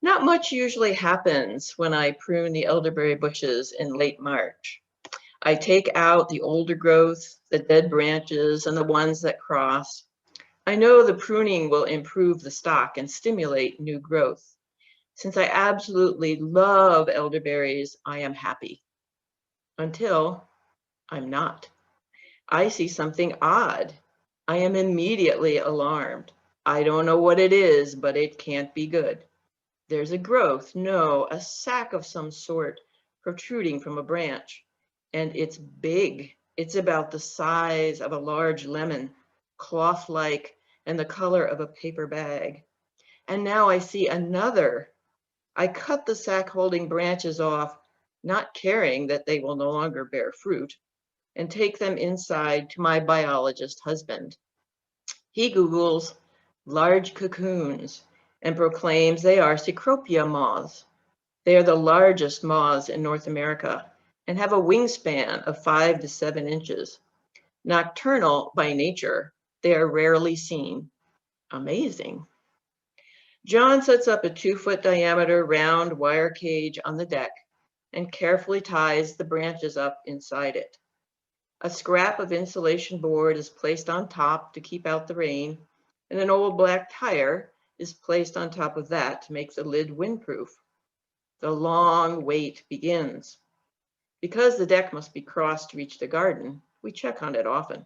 Not much usually happens when I prune the elderberry bushes in late March. I take out the older growth, the dead branches, and the ones that cross. I know the pruning will improve the stock and stimulate new growth. Since I absolutely love elderberries, I am happy. Until I'm not. I see something odd. I am immediately alarmed. I don't know what it is, but it can't be good. There's a growth, no, a sac of some sort protruding from a branch. And it's big. It's about the size of a large lemon, cloth-like, and the color of a paper bag. And now I see another. I cut the sac-holding branches off, not caring that they will no longer bear fruit, and take them inside to my biologist husband. He Googles large cocoons and proclaims they are Cecropia moths. They are the largest moths in North America and have a wingspan of 5 to 7 inches. Nocturnal by nature, they are rarely seen. Amazing. John sets up a 2-foot diameter round wire cage on the deck and carefully ties the branches up inside it. A scrap of insulation board is placed on top to keep out the rain, and an old black tire is placed on top of that to make the lid windproof. The long wait begins. Because the deck must be crossed to reach the garden, we check on it often.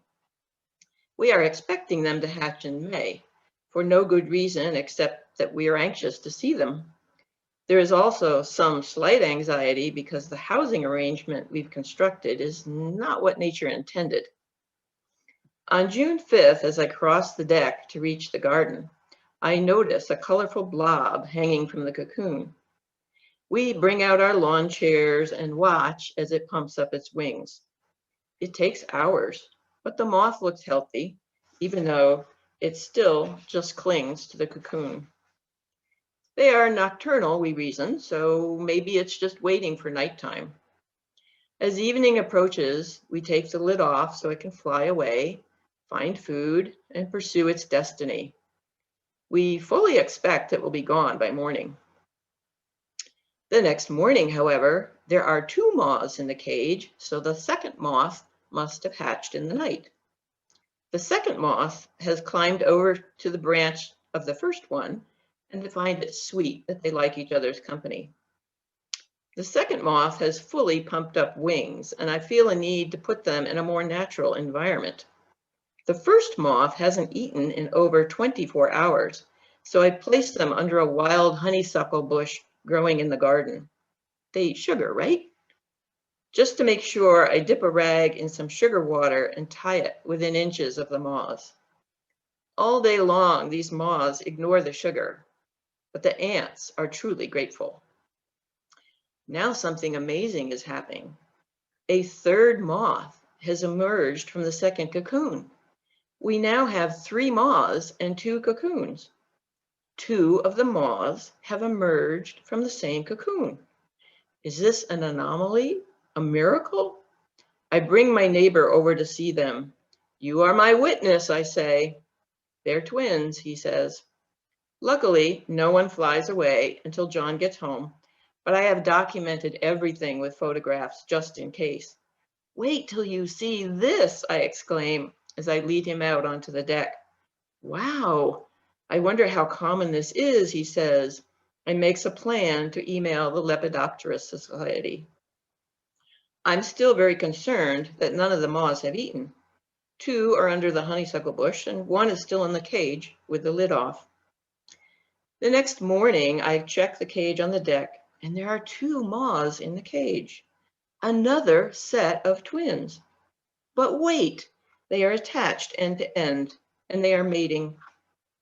We are expecting them to hatch in May, for no good reason except that we are anxious to see them. There is also some slight anxiety because the housing arrangement we've constructed is not what nature intended. On June 5th, as I cross the deck to reach the garden, I notice a colorful blob hanging from the cocoon. We bring out our lawn chairs and watch as it pumps up its wings. It takes hours, but the moth looks healthy, even though it still just clings to the cocoon. They are nocturnal, we reason, so maybe it's just waiting for nighttime. As evening approaches, we take the lid off so it can fly away, find food, and pursue its destiny. We fully expect it will be gone by morning. The next morning, however, there are 2 moths in the cage, so the second moth must have hatched in the night. The second moth has climbed over to the branch of the first one and find it sweet that they like each other's company. The second moth has fully pumped up wings, and I feel a need to put them in a more natural environment. The first moth hasn't eaten in over 24 hours, so I place them under a wild honeysuckle bush growing in the garden. They eat sugar, right? Just to make sure, I dip a rag in some sugar water and tie it within inches of the moths. All day long, these moths ignore the sugar, but the ants are truly grateful. Now something amazing is happening. A third moth has emerged from the second cocoon. We now have 3 moths and 2 cocoons. 2 of the moths have emerged from the same cocoon. Is this an anomaly? A miracle? I bring my neighbor over to see them. You are my witness, I say. They're twins, he says. Luckily, no one flies away until John gets home, but I have documented everything with photographs just in case. Wait till you see this, I exclaim as I lead him out onto the deck. Wow, I wonder how common this is, he says, and makes a plan to email the Lepidopterist Society. I'm still very concerned that none of the moths have eaten. 2 are under the honeysuckle bush and 1 is still in the cage with the lid off. The next morning, I check the cage on the deck and there are 2 moths in the cage. Another set of twins. But wait, they are attached end to end and they are mating.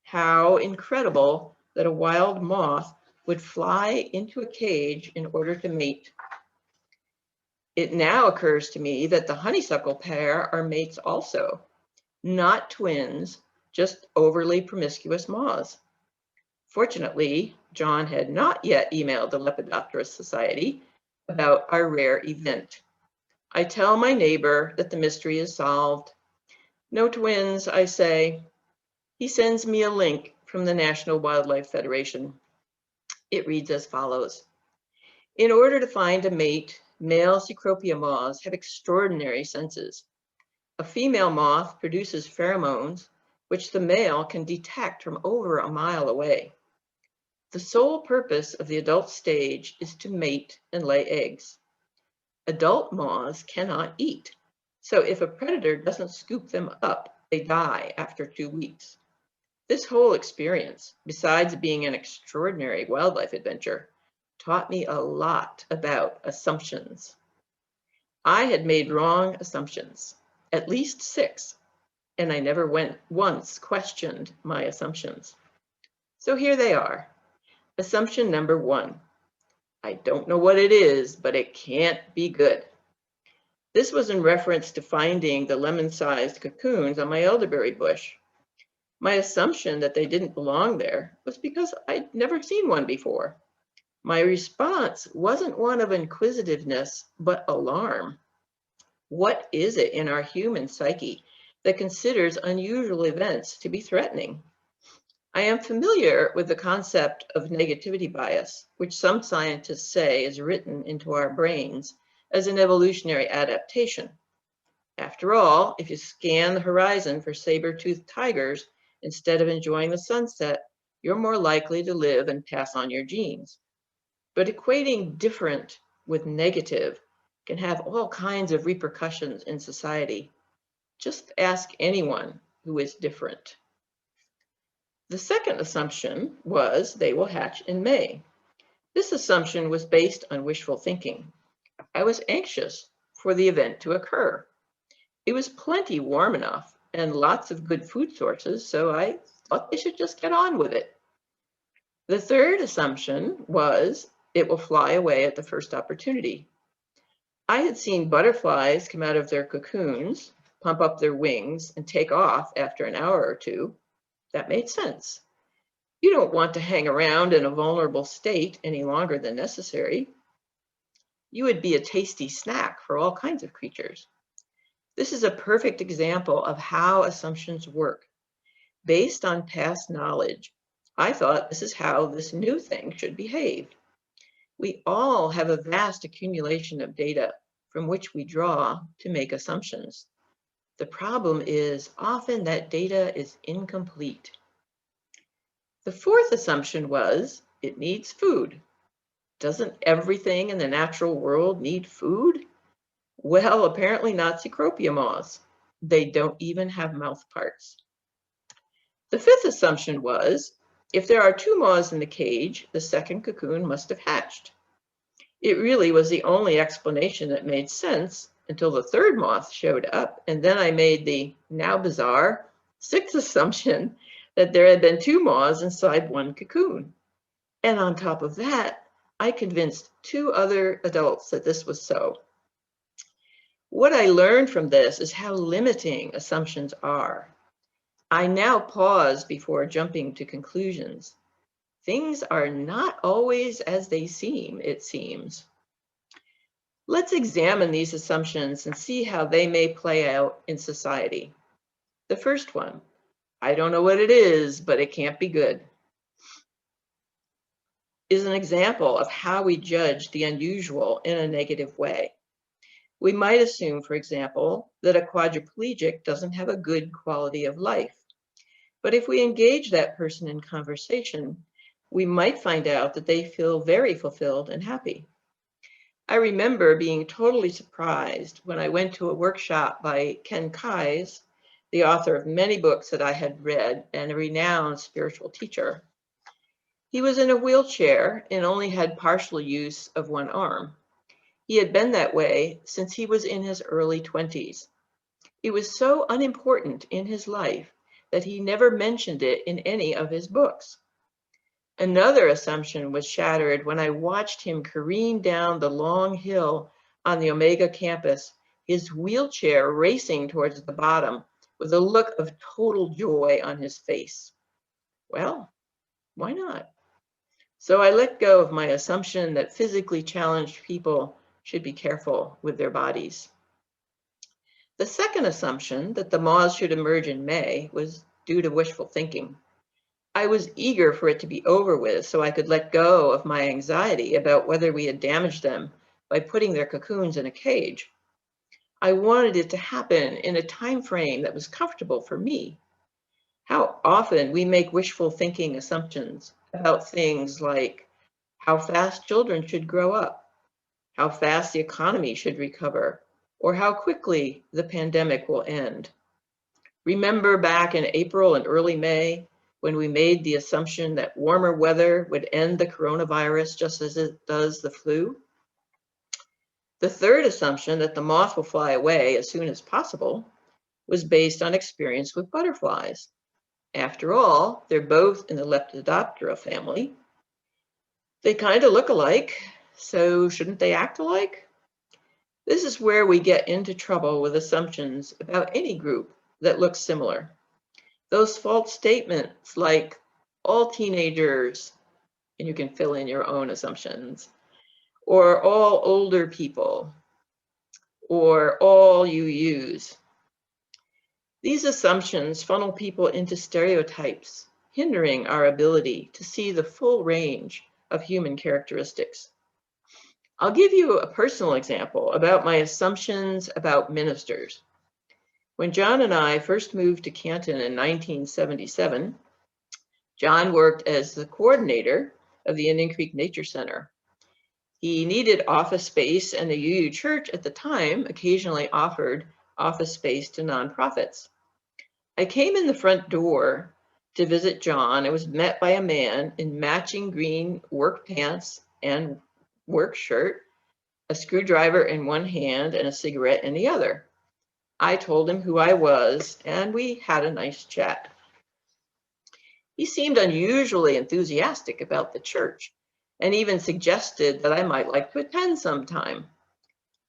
How incredible that a wild moth would fly into a cage in order to mate. It now occurs to me that the honeysuckle pair are mates also, not twins, just overly promiscuous moths. Fortunately, John had not yet emailed the Lepidopterist Society about our rare event. I tell my neighbor that the mystery is solved. No twins, I say. He sends me a link from the National Wildlife Federation. It reads as follows. In order to find a mate, male Cecropia moths have extraordinary senses. A female moth produces pheromones, which the male can detect from over a mile away. The sole purpose of the adult stage is to mate and lay eggs. Adult moths cannot eat, so if a predator doesn't scoop them up, they die after 2 weeks. This whole experience, besides being an extraordinary wildlife adventure, taught me a lot about assumptions. I had made wrong assumptions, at least 6, and I never once questioned my assumptions. So here they are. Assumption number 1. I don't know what it is, but it can't be good. This was in reference to finding the lemon-sized cocoons on my elderberry bush. My assumption that they didn't belong there was because I'd never seen one before. My response wasn't one of inquisitiveness, but alarm. What is it in our human psyche that considers unusual events to be threatening? I am familiar with the concept of negativity bias, which some scientists say is written into our brains as an evolutionary adaptation. After all, if you scan the horizon for saber-toothed tigers instead of enjoying the sunset, you're more likely to live and pass on your genes. But equating different with negative can have all kinds of repercussions in society. Just ask anyone who is different. The second assumption was they will hatch in May. This assumption was based on wishful thinking. I was anxious for the event to occur. It was plenty warm enough and lots of good food sources, so I thought they should just get on with it. The third assumption was it will fly away at the first opportunity. I had seen butterflies come out of their cocoons, pump up their wings, and take off after an hour or two. That made sense. You don't want to hang around in a vulnerable state any longer than necessary. You would be a tasty snack for all kinds of creatures. This is a perfect example of how assumptions work. Based on past knowledge, I thought this is how this new thing should behave. We all have a vast accumulation of data from which we draw to make assumptions. The problem is often that data is incomplete. The fourth assumption was it needs food. Doesn't everything in the natural world need food? Well, apparently not Cecropia moths. They don't even have mouth parts. The fifth assumption was, if there are 2 moths in the cage, the second cocoon must have hatched. It really was the only explanation that made sense until the third moth showed up, and then I made the now bizarre 6th assumption that there had been 2 moths inside 1 cocoon. And on top of that, I convinced 2 other adults that this was so. What I learned from this is how limiting assumptions are. I now pause before jumping to conclusions. Things are not always as they seem, it seems. Let's examine these assumptions and see how they may play out in society. The first one, I don't know what it is, but it can't be good, is an example of how we judge the unusual in a negative way. We might assume, for example, that a quadriplegic doesn't have a good quality of life. But if we engage that person in conversation, we might find out that they feel very fulfilled and happy. I remember being totally surprised when I went to a workshop by Ken Kais, the author of many books that I had read and a renowned spiritual teacher. He was in a wheelchair and only had partial use of one arm. He had been that way since he was in his early 20s. It was so unimportant in his life that he never mentioned it in any of his books. Another assumption was shattered when I watched him careen down the long hill on the Omega campus, his wheelchair racing towards the bottom with a look of total joy on his face. Well, why not? So I let go of my assumption that physically challenged people should be careful with their bodies. The second assumption, that the moths should emerge in May, was due to wishful thinking. I was eager for it to be over with so I could let go of my anxiety about whether we had damaged them by putting their cocoons in a cage. I wanted it to happen in a time frame that was comfortable for me. How often we make wishful thinking assumptions about things like how fast children should grow up, how fast the economy should recover, or how quickly the pandemic will end. Remember back in April and early May when we made the assumption that warmer weather would end the coronavirus just as it does the flu? The third assumption, that the moth will fly away as soon as possible, was based on experience with butterflies. After all, they're both in the Lepidoptera family. They kind of look alike, so shouldn't they act alike? This is where we get into trouble with assumptions about any group that looks similar. Those false statements like all teenagers, and you can fill in your own assumptions, or all older people, or all you use. These assumptions funnel people into stereotypes, hindering our ability to see the full range of human characteristics. I'll give you a personal example about my assumptions about ministers. When John and I first moved to Canton in 1977, John worked as the coordinator of the Indian Creek Nature Center. He needed office space, and the UU Church at the time occasionally offered office space to nonprofits. I came in the front door to visit John. I was met by a man in matching green work pants and work shirt, a screwdriver in one hand and a cigarette in the other. I told him who I was, and we had a nice chat. He seemed unusually enthusiastic about the church and even suggested that I might like to attend sometime.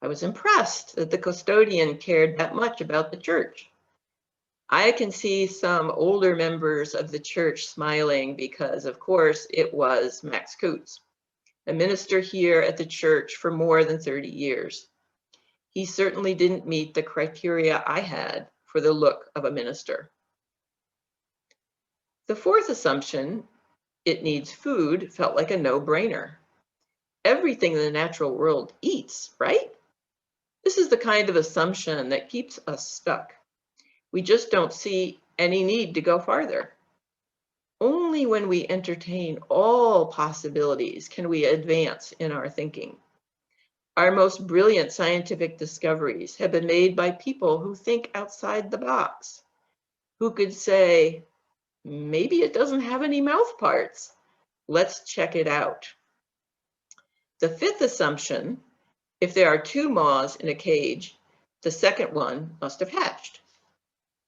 I was impressed that the custodian cared that much about the church. I can see some older members of the church smiling because, of course, it was Max Coots, a minister here at the church for more than 30 years. He certainly didn't meet the criteria I had for the look of a minister. The fourth assumption, it needs food, felt like a no-brainer. Everything in the natural world eats, right? This is the kind of assumption that keeps us stuck. We just don't see any need to go farther. Only when we entertain all possibilities can we advance in our thinking. Our most brilliant scientific discoveries have been made by people who think outside the box, who could say, maybe it doesn't have any mouth parts. Let's check it out. The fifth assumption, if there are two moths in a cage, the second one must have hatched.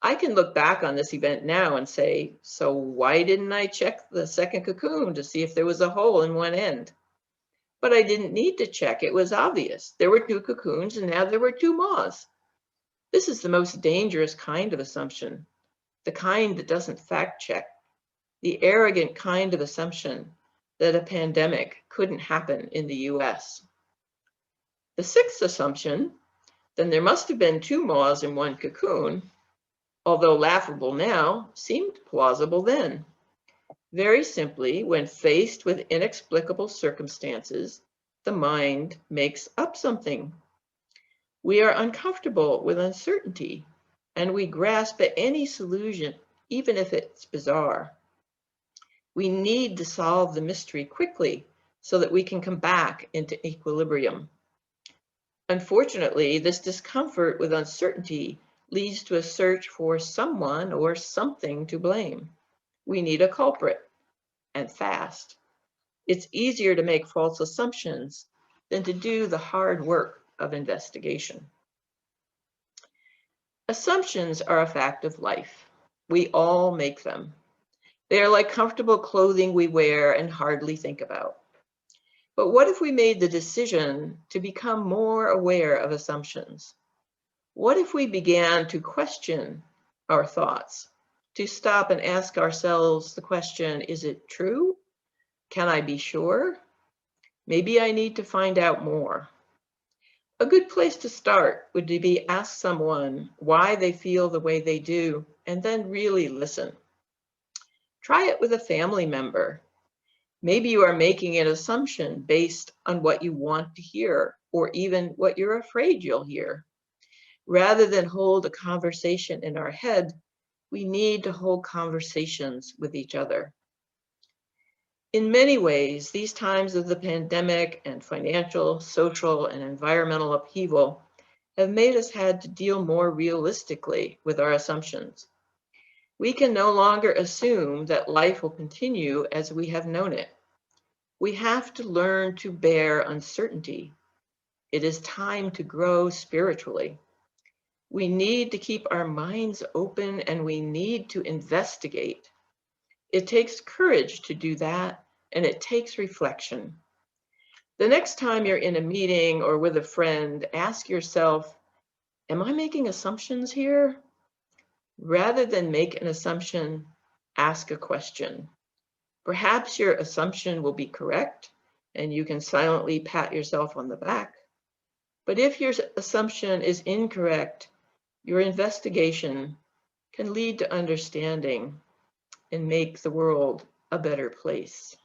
I can look back on this event now and say, so why didn't I check the second cocoon to see if there was a hole in one end? But I didn't need to check. It was obvious. There were two cocoons and now there were two moths. This is the most dangerous kind of assumption, the kind that doesn't fact check, the arrogant kind of assumption that a pandemic couldn't happen in the US. The sixth assumption, then there must have been two moths in one cocoon, although laughable now, seemed plausible then. Very simply, when faced with inexplicable circumstances, the mind makes up something. We are uncomfortable with uncertainty, and we grasp at any solution, even if it's bizarre. We need to solve the mystery quickly so that we can come back into equilibrium. Unfortunately, this discomfort with uncertainty leads to a search for someone or something to blame. We need a culprit, and fast. It's easier to make false assumptions than to do the hard work of investigation. Assumptions are a fact of life. We all make them. They are like comfortable clothing we wear and hardly think about. But what if we made the decision to become more aware of assumptions? What if we began to question our thoughts, to stop and ask ourselves the question, is it true? Can I be sure? Maybe I need to find out more. A good place to start would be ask someone why they feel the way they do, and then really listen. Try it with a family member. Maybe you are making an assumption based on what you want to hear, or even what you're afraid you'll hear. Rather than hold a conversation in our head, we need to hold conversations with each other. In many ways, these times of the pandemic and financial, social, and environmental upheaval have made us had to deal more realistically with our assumptions. We can no longer assume that life will continue as we have known it. We have to learn to bear uncertainty. It is time to grow spiritually. We need to keep our minds open, and we need to investigate. It takes courage to do that, and it takes reflection. The next time you're in a meeting or with a friend, ask yourself, am I making assumptions here? Rather than make an assumption, ask a question. Perhaps your assumption will be correct, and you can silently pat yourself on the back. But if your assumption is incorrect, your investigation can lead to understanding and make the world a better place.